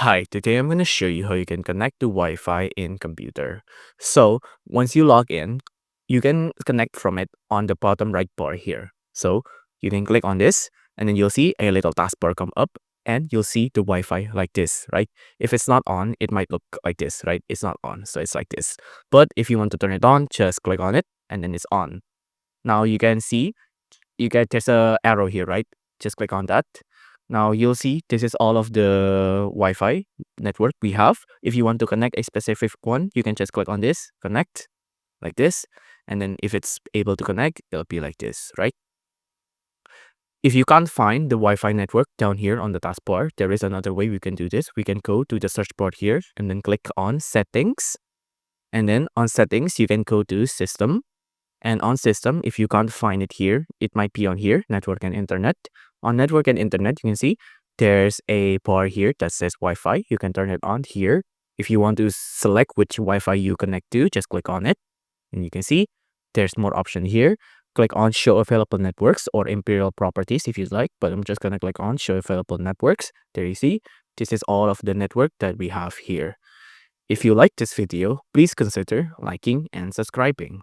Hi, today I'm going to show you how you can connect to Wi-Fi in computer. So once you log in, you can connect from it on the bottom right bar here. So you can click on this and then you'll see a little taskbar come up and you'll see the Wi-Fi like this, right? If it's not on, it might look like this, right? It's not on, so it's like this. But if you want to turn it on, just click on it and then it's on. Now you can see there's a arrow here, right? Just click on that. Now you'll see this is all of the Wi-Fi network we have. If you want to connect a specific one, you can just click on this, connect, like this. And then if it's able to connect, it'll be like this, right? If you can't find the Wi-Fi network down here on the taskbar, there is another way we can do this. We can go to the search bar here and then click on settings. And then on settings, you can go to system. And on system, if you can't find it here, it might be on here, network and internet. On network and internet, you can see there's a bar here that says Wi-Fi. You can turn it on here. If you want to select which Wi-Fi you connect to, just click on it. And you can see there's more option here. Click on show available networks or imperial properties if you'd like, but I'm just going to click on show available networks. There you see, this is all of the network that we have here. If you like this video, please consider liking and subscribing.